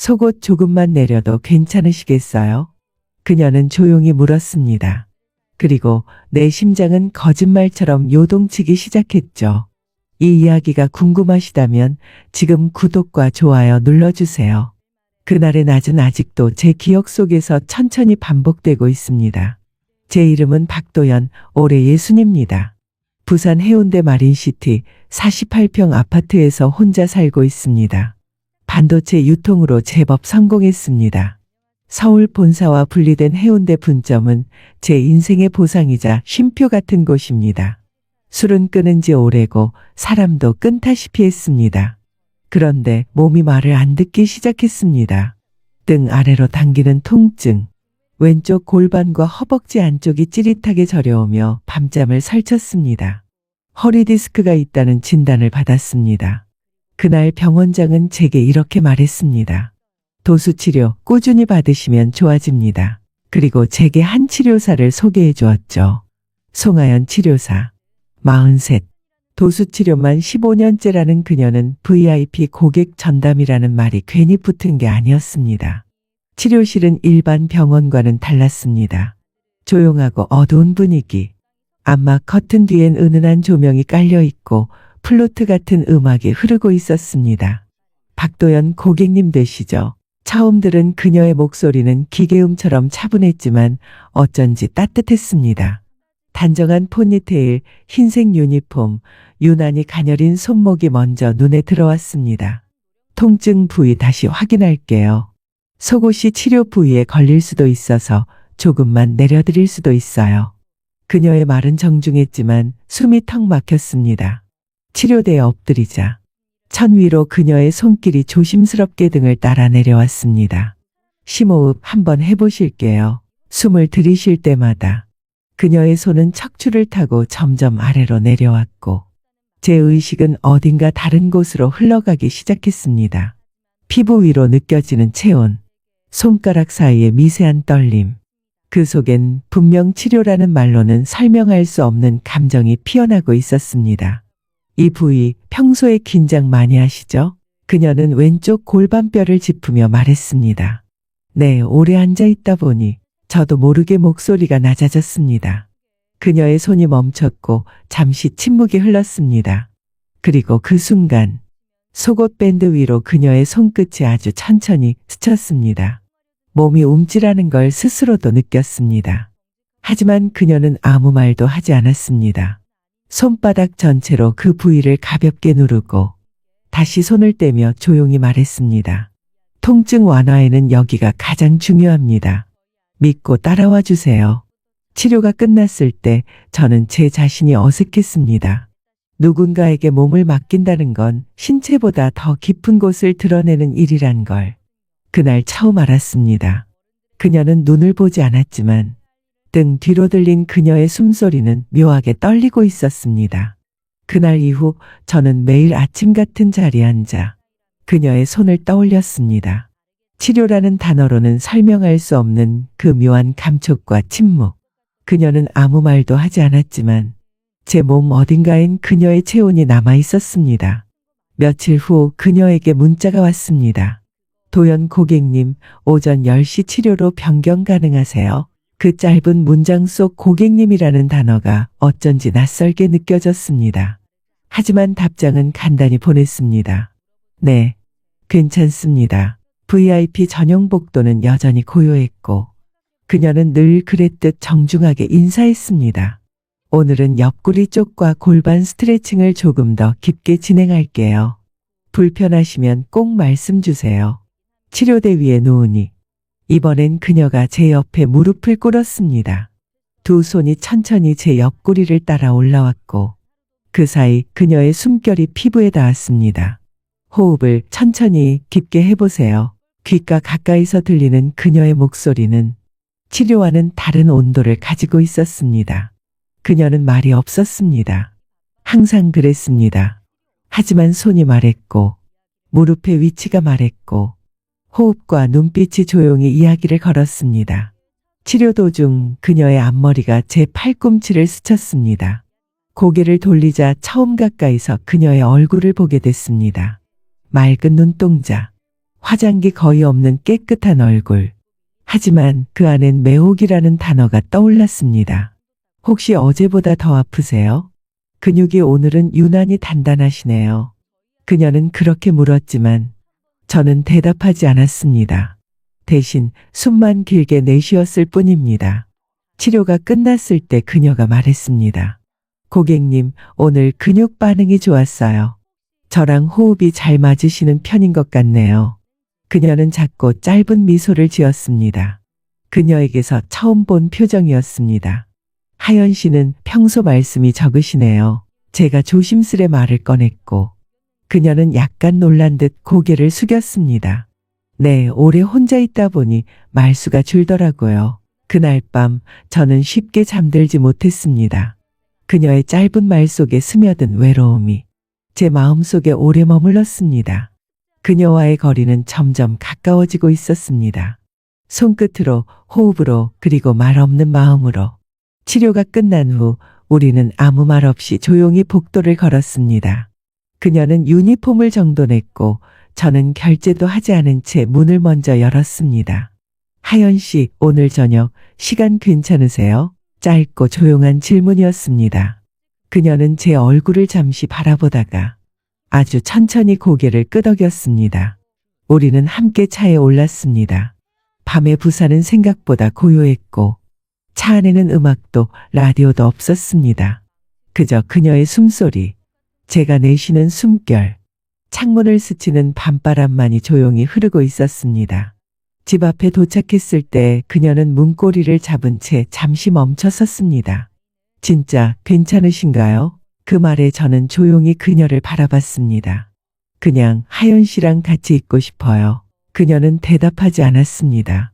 속옷 조금만 내려도 괜찮으시겠어요? 그녀는 조용히 물었습니다. 그리고 내 심장은 거짓말처럼 요동치기 시작했죠. 이 이야기가 궁금하시다면 지금 구독과 좋아요 눌러주세요. 그날의 낮은 아직도 제 기억 속에서 천천히 반복되고 있습니다. 제 이름은 박도연, 올해 60입니다. 부산 해운대 마린시티 48평 아파트에서 혼자 살고 있습니다. 반도체 유통으로 제법 성공했습니다. 서울 본사와 분리된 해운대 분점은 제 인생의 보상이자 쉼표 같은 곳입니다. 술은 끊은 지 오래고 사람도 끈다시피 했습니다. 그런데 몸이 말을 안 듣기 시작했습니다. 등 아래로 당기는 통증, 왼쪽 골반과 허벅지 안쪽이 찌릿하게 저려오며 밤잠을 설쳤습니다. 허리 디스크가 있다는 진단을 받았습니다. 그날 병원장은 제게 이렇게 말했습니다. 도수치료 꾸준히 받으시면 좋아집니다. 그리고 제게 한 치료사를 소개해 주었죠. 송하연 치료사. 43. 도수치료만 15년째라는 그녀는 VIP 고객 전담이라는 말이 괜히 붙은 게 아니었습니다. 치료실은 일반 병원과는 달랐습니다. 조용하고 어두운 분위기. 안마 커튼 뒤엔 은은한 조명이 깔려 있고 플루트 같은 음악이 흐르고 있었습니다. 박도연 고객님 되시죠? 처음 들은 그녀의 목소리는 기계음처럼 차분했지만 어쩐지 따뜻했습니다. 단정한 포니테일, 흰색 유니폼, 유난히 가녀린 손목이 먼저 눈에 들어왔습니다. 통증 부위 다시 확인할게요. 속옷이 치료 부위에 걸릴 수도 있어서 조금만 내려드릴 수도 있어요. 그녀의 말은 정중했지만 숨이 턱 막혔습니다. 치료대에 엎드리자. 천 위로 그녀의 손길이 조심스럽게 등을 따라 내려왔습니다. 심호흡 한번 해보실게요. 숨을 들이쉴 때마다 그녀의 손은 척추를 타고 점점 아래로 내려왔고 제 의식은 어딘가 다른 곳으로 흘러가기 시작했습니다. 피부 위로 느껴지는 체온, 손가락 사이의 미세한 떨림. 그 속엔 분명 치료라는 말로는 설명할 수 없는 감정이 피어나고 있었습니다. 이 부위 평소에 긴장 많이 하시죠? 그녀는 왼쪽 골반뼈를 짚으며 말했습니다. 네, 오래 앉아 있다 보니 저도 모르게 목소리가 낮아졌습니다. 그녀의 손이 멈췄고 잠시 침묵이 흘렀습니다. 그리고 그 순간 속옷 밴드 위로 그녀의 손끝이 아주 천천히 스쳤습니다. 몸이 움찔하는 걸 스스로도 느꼈습니다. 하지만 그녀는 아무 말도 하지 않았습니다. 손바닥 전체로 그 부위를 가볍게 누르고 다시 손을 떼며 조용히 말했습니다. 통증 완화에는 여기가 가장 중요합니다. 믿고 따라와 주세요. 치료가 끝났을 때 저는 제 자신이 어색했습니다. 누군가에게 몸을 맡긴다는 건 신체보다 더 깊은 곳을 드러내는 일이란 걸 그날 처음 알았습니다. 그녀는 눈을 보지 않았지만 등 뒤로 들린 그녀의 숨소리는 묘하게 떨리고 있었습니다. 그날 이후 저는 매일 아침 같은 자리에 앉아 그녀의 손을 떠올렸습니다. 치료라는 단어로는 설명할 수 없는 그 묘한 감촉과 침묵. 그녀는 아무 말도 하지 않았지만 제 몸 어딘가엔 그녀의 체온이 남아 있었습니다. 며칠 후 그녀에게 문자가 왔습니다. 도연 고객님, 오전 10시 치료로 변경 가능하세요? 그 짧은 문장 속 고객님이라는 단어가 어쩐지 낯설게 느껴졌습니다. 하지만 답장은 간단히 보냈습니다. 네, 괜찮습니다. VIP 전용 복도는 여전히 고요했고 그녀는 늘 그랬듯 정중하게 인사했습니다. 오늘은 옆구리 쪽과 골반 스트레칭을 조금 더 깊게 진행할게요. 불편하시면 꼭 말씀 주세요. 치료대 위에 누우니 이번엔 그녀가 제 옆에 무릎을 꿇었습니다. 두 손이 천천히 제 옆구리를 따라 올라왔고 그 사이 그녀의 숨결이 피부에 닿았습니다. 호흡을 천천히 깊게 해보세요. 귓가 가까이서 들리는 그녀의 목소리는 치료와는 다른 온도를 가지고 있었습니다. 그녀는 말이 없었습니다. 항상 그랬습니다. 하지만 손이 말했고 무릎의 위치가 말했고 호흡과 눈빛이 조용히 이야기를 걸었습니다. 치료 도중 그녀의 앞머리가 제 팔꿈치를 스쳤습니다. 고개를 돌리자 처음 가까이서 그녀의 얼굴을 보게 됐습니다. 맑은 눈동자, 화장기 거의 없는 깨끗한 얼굴. 하지만 그 안엔 매혹이라는 단어가 떠올랐습니다. 혹시 어제보다 더 아프세요? 근육이 오늘은 유난히 단단하시네요. 그녀는 그렇게 물었지만 저는 대답하지 않았습니다. 대신 숨만 길게 내쉬었을 뿐입니다. 치료가 끝났을 때 그녀가 말했습니다. 고객님, 오늘 근육 반응이 좋았어요. 저랑 호흡이 잘 맞으시는 편인 것 같네요. 그녀는 작고 짧은 미소를 지었습니다. 그녀에게서 처음 본 표정이었습니다. 하연 씨는 평소 말씀이 적으시네요. 제가 조심스레 말을 꺼냈고 그녀는 약간 놀란 듯 고개를 숙였습니다. 네, 오래 혼자 있다 보니 말수가 줄더라고요. 그날 밤 저는 쉽게 잠들지 못했습니다. 그녀의 짧은 말 속에 스며든 외로움이 제 마음속에 오래 머물렀습니다. 그녀와의 거리는 점점 가까워지고 있었습니다. 손끝으로, 호흡으로, 그리고 말 없는 마음으로. 치료가 끝난 후 우리는 아무 말 없이 조용히 복도를 걸었습니다. 그녀는 유니폼을 정돈했고 저는 결제도 하지 않은 채 문을 먼저 열었습니다. 하연 씨, 오늘 저녁 시간 괜찮으세요? 짧고 조용한 질문이었습니다. 그녀는 제 얼굴을 잠시 바라보다가 아주 천천히 고개를 끄덕였습니다. 우리는 함께 차에 올랐습니다. 밤의 부산은 생각보다 고요했고 차 안에는 음악도 라디오도 없었습니다. 그저 그녀의 숨소리, 제가 내쉬는 숨결, 창문을 스치는 밤바람만이 조용히 흐르고 있었습니다. 집 앞에 도착했을 때 그녀는 문고리를 잡은 채 잠시 멈춰 섰습니다. 진짜 괜찮으신가요? 그 말에 저는 조용히 그녀를 바라봤습니다. 그냥 하연 씨랑 같이 있고 싶어요. 그녀는 대답하지 않았습니다.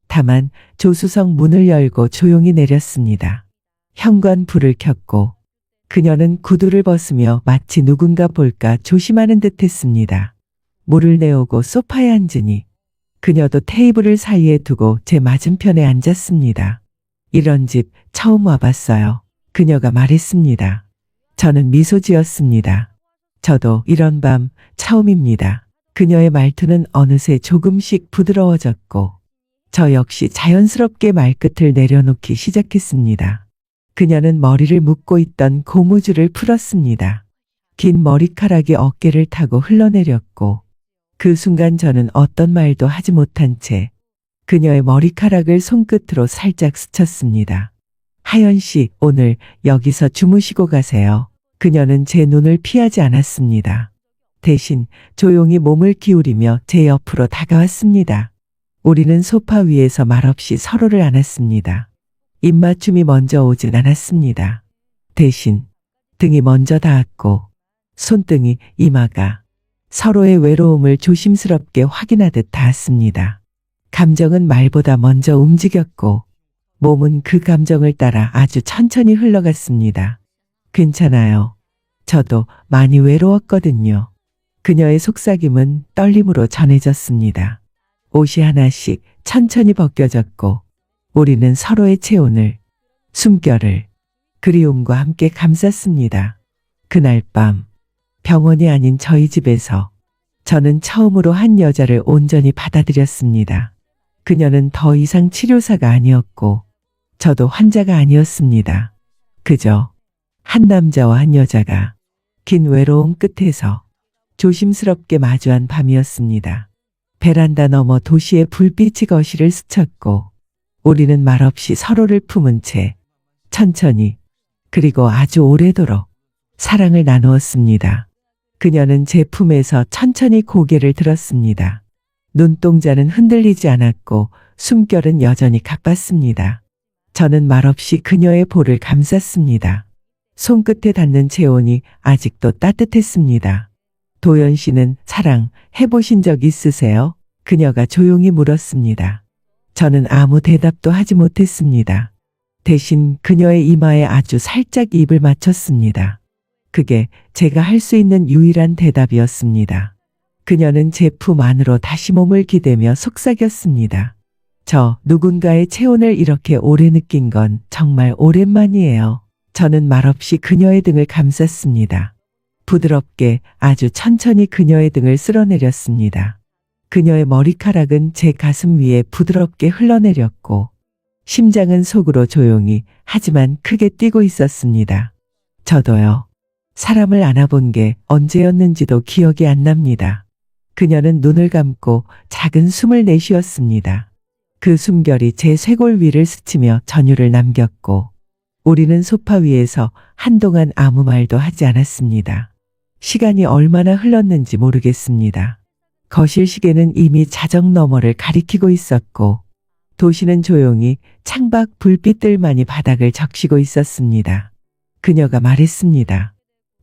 다만 조수석 문을 열고 조용히 내렸습니다. 현관 불을 켰고 그녀는 구두를 벗으며 마치 누군가 볼까 조심하는 듯 했습니다. 물을 내오고 소파에 앉으니 그녀도 테이블을 사이에 두고 제 맞은편에 앉았습니다. 이런 집 처음 와봤어요. 그녀가 말했습니다. 저는 미소 지었습니다. 저도 이런 밤 처음입니다. 그녀의 말투는 어느새 조금씩 부드러워졌고 저 역시 자연스럽게 말끝을 내려놓기 시작했습니다. 그녀는 머리를 묶고 있던 고무줄을 풀었습니다. 긴 머리카락이 어깨를 타고 흘러내렸고 그 순간 저는 어떤 말도 하지 못한 채 그녀의 머리카락을 손끝으로 살짝 스쳤습니다. 하연 씨, 오늘 여기서 주무시고 가세요. 그녀는 제 눈을 피하지 않았습니다. 대신 조용히 몸을 기울이며 제 옆으로 다가왔습니다. 우리는 소파 위에서 말없이 서로를 안았습니다. 입맞춤이 먼저 오진 않았습니다. 대신 등이 먼저 닿았고 손등이 이마가 서로의 외로움을 조심스럽게 확인하듯 닿았습니다. 감정은 말보다 먼저 움직였고 몸은 그 감정을 따라 아주 천천히 흘러갔습니다. 괜찮아요. 저도 많이 외로웠거든요. 그녀의 속삭임은 떨림으로 전해졌습니다. 옷이 하나씩 천천히 벗겨졌고 우리는 서로의 체온을, 숨결을, 그리움과 함께 감쌌습니다. 그날 밤 병원이 아닌 저희 집에서 저는 처음으로 한 여자를 온전히 받아들였습니다. 그녀는 더 이상 치료사가 아니었고 저도 환자가 아니었습니다. 그저 한 남자와 한 여자가 긴 외로움 끝에서 조심스럽게 마주한 밤이었습니다. 베란다 너머 도시의 불빛이 거실을 스쳤고 우리는 말없이 서로를 품은 채 천천히 그리고 아주 오래도록 사랑을 나누었습니다. 그녀는 제 품에서 천천히 고개를 들었습니다. 눈동자는 흔들리지 않았고 숨결은 여전히 가빴습니다. 저는 말없이 그녀의 볼을 감쌌습니다. 손끝에 닿는 체온이 아직도 따뜻했습니다. 도연 씨는 사랑 해보신 적 있으세요? 그녀가 조용히 물었습니다. 저는 아무 대답도 하지 못했습니다. 대신 그녀의 이마에 아주 살짝 입을 맞췄습니다. 그게 제가 할 수 있는 유일한 대답이었습니다. 그녀는 제 품 안으로 다시 몸을 기대며 속삭였습니다. 저 누군가의 체온을 이렇게 오래 느낀 건 정말 오랜만이에요. 저는 말없이 그녀의 등을 감쌌습니다. 부드럽게 아주 천천히 그녀의 등을 쓸어내렸습니다. 그녀의 머리카락은 제 가슴 위에 부드럽게 흘러내렸고 심장은 속으로 조용히 하지만 크게 뛰고 있었습니다. 저도요. 사람을 안아본 게 언제였는지도 기억이 안 납니다. 그녀는 눈을 감고 작은 숨을 내쉬었습니다. 그 숨결이 제 쇄골 위를 스치며 전율을 남겼고 우리는 소파 위에서 한동안 아무 말도 하지 않았습니다. 시간이 얼마나 흘렀는지 모르겠습니다. 거실 시계는 이미 자정 너머를 가리키고 있었고 도시는 조용히 창밖 불빛들만이 바닥을 적시고 있었습니다. 그녀가 말했습니다.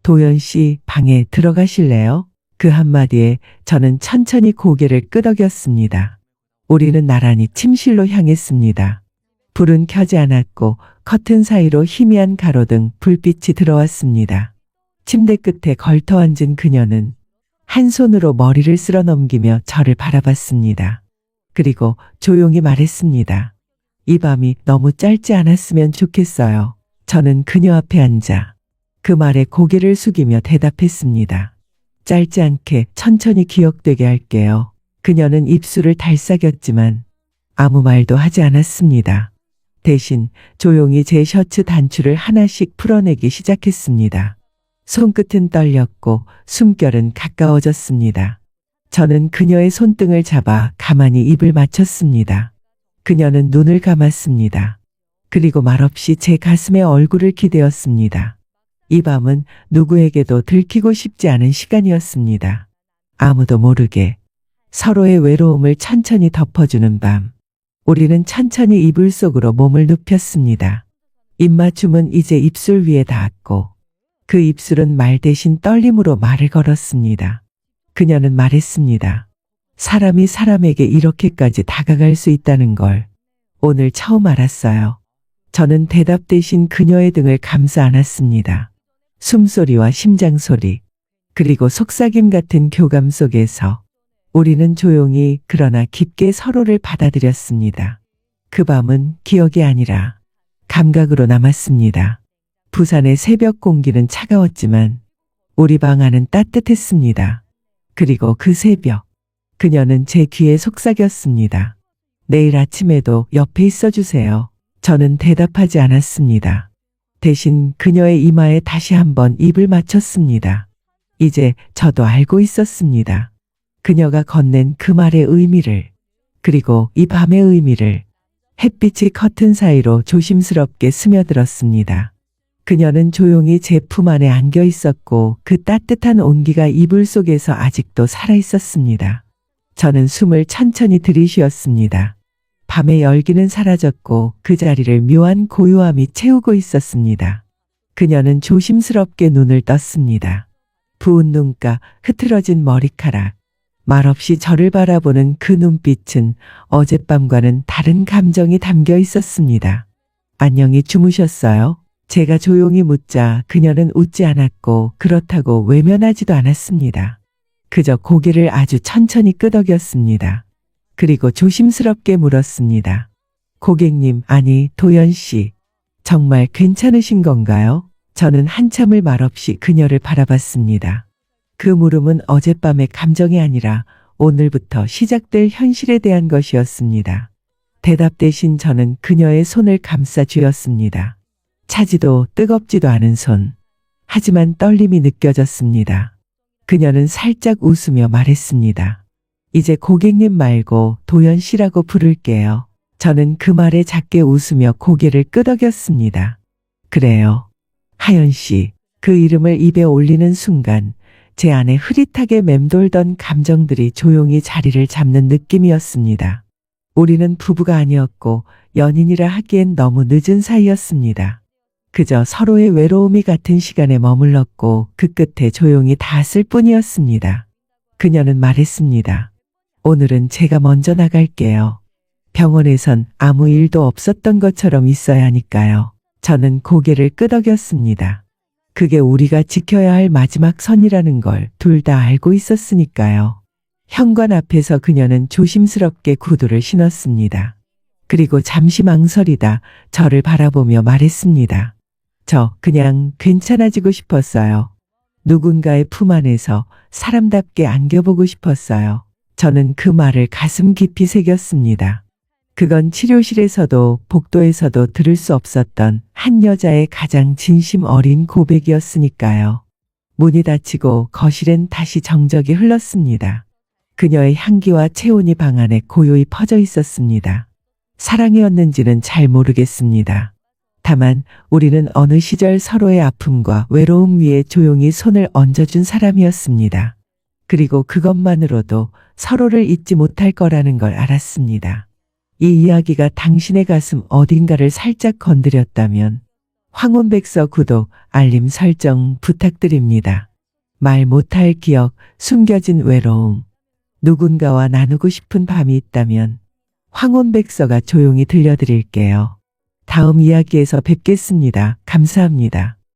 도연 씨, 방에 들어가실래요? 그 한마디에 저는 천천히 고개를 끄덕였습니다. 우리는 나란히 침실로 향했습니다. 불은 켜지 않았고 커튼 사이로 희미한 가로등 불빛이 들어왔습니다. 침대 끝에 걸터 앉은 그녀는 한 손으로 머리를 쓸어 넘기며 저를 바라봤습니다. 그리고 조용히 말했습니다. 이 밤이 너무 짧지 않았으면 좋겠어요. 저는 그녀 앞에 앉아 그 말에 고개를 숙이며 대답했습니다. 짧지 않게 천천히 기억되게 할게요. 그녀는 입술을 달싹였지만 아무 말도 하지 않았습니다. 대신 조용히 제 셔츠 단추를 하나씩 풀어내기 시작했습니다. 손끝은 떨렸고 숨결은 가까워졌습니다. 저는 그녀의 손등을 잡아 가만히 입을 맞췄습니다. 그녀는 눈을 감았습니다. 그리고 말없이 제 가슴에 얼굴을 기대었습니다. 이 밤은 누구에게도 들키고 싶지 않은 시간이었습니다. 아무도 모르게 서로의 외로움을 천천히 덮어주는 밤. 우리는 천천히 이불 속으로 몸을 눕혔습니다. 입맞춤은 이제 입술 위에 닿았고 그 입술은 말 대신 떨림으로 말을 걸었습니다. 그녀는 말했습니다. 사람이 사람에게 이렇게까지 다가갈 수 있다는 걸 오늘 처음 알았어요. 저는 대답 대신 그녀의 등을 감싸 안았습니다. 숨소리와 심장소리, 그리고 속삭임 같은 교감 속에서 우리는 조용히 그러나 깊게 서로를 받아들였습니다. 그 밤은 기억이 아니라 감각으로 남았습니다. 부산의 새벽 공기는 차가웠지만 우리 방 안은 따뜻했습니다. 그리고 그 새벽, 그녀는 제 귀에 속삭였습니다. 내일 아침에도 옆에 있어주세요. 저는 대답하지 않았습니다. 대신 그녀의 이마에 다시 한번 입을 맞췄습니다. 이제 저도 알고 있었습니다. 그녀가 건넨 그 말의 의미를, 그리고 이 밤의 의미를. 햇빛이 커튼 사이로 조심스럽게 스며들었습니다. 그녀는 조용히 제 품 안에 안겨 있었고 그 따뜻한 온기가 이불 속에서 아직도 살아 있었습니다. 저는 숨을 천천히 들이쉬었습니다. 밤의 열기는 사라졌고 그 자리를 묘한 고요함이 채우고 있었습니다. 그녀는 조심스럽게 눈을 떴습니다. 부은 눈가, 흐트러진 머리카락, 말없이 저를 바라보는 그 눈빛은 어젯밤과는 다른 감정이 담겨 있었습니다. 안녕히 주무셨어요? 제가 조용히 묻자 그녀는 웃지 않았고 그렇다고 외면하지도 않았습니다. 그저 고개를 아주 천천히 끄덕였습니다. 그리고 조심스럽게 물었습니다. 고객님, 아니 도연 씨, 정말 괜찮으신 건가요? 저는 한참을 말없이 그녀를 바라봤습니다. 그 물음은 어젯밤의 감정이 아니라 오늘부터 시작될 현실에 대한 것이었습니다. 대답 대신 저는 그녀의 손을 감싸 쥐었습니다. 차지도 뜨겁지도 않은 손. 하지만 떨림이 느껴졌습니다. 그녀는 살짝 웃으며 말했습니다. 이제 고객님 말고 도연 씨라고 부를게요. 저는 그 말에 작게 웃으며 고개를 끄덕였습니다. 그래요. 하연 씨. 그 이름을 입에 올리는 순간 제 안에 흐릿하게 맴돌던 감정들이 조용히 자리를 잡는 느낌이었습니다. 우리는 부부가 아니었고 연인이라 하기엔 너무 늦은 사이였습니다. 그저 서로의 외로움이 같은 시간에 머물렀고 그 끝에 조용히 닿았을 뿐이었습니다. 그녀는 말했습니다. 오늘은 제가 먼저 나갈게요. 병원에선 아무 일도 없었던 것처럼 있어야 하니까요. 저는 고개를 끄덕였습니다. 그게 우리가 지켜야 할 마지막 선이라는 걸 둘 다 알고 있었으니까요. 현관 앞에서 그녀는 조심스럽게 구두를 신었습니다. 그리고 잠시 망설이다 저를 바라보며 말했습니다. 저 그냥 괜찮아지고 싶었어요. 누군가의 품 안에서 사람답게 안겨보고 싶었어요. 저는 그 말을 가슴 깊이 새겼습니다. 그건 치료실에서도 복도에서도 들을 수 없었던 한 여자의 가장 진심 어린 고백이었으니까요. 문이 닫히고 거실엔 다시 정적이 흘렀습니다. 그녀의 향기와 체온이 방 안에 고요히 퍼져 있었습니다. 사랑이었는지는 잘 모르겠습니다. 다만 우리는 어느 시절 서로의 아픔과 외로움 위에 조용히 손을 얹어준 사람이었습니다. 그리고 그것만으로도 서로를 잊지 못할 거라는 걸 알았습니다. 이 이야기가 당신의 가슴 어딘가를 살짝 건드렸다면 황혼백서 구독, 알림 설정 부탁드립니다. 말 못할 기억, 숨겨진 외로움, 누군가와 나누고 싶은 밤이 있다면 황혼백서가 조용히 들려드릴게요. 다음 이야기에서 뵙겠습니다. 감사합니다.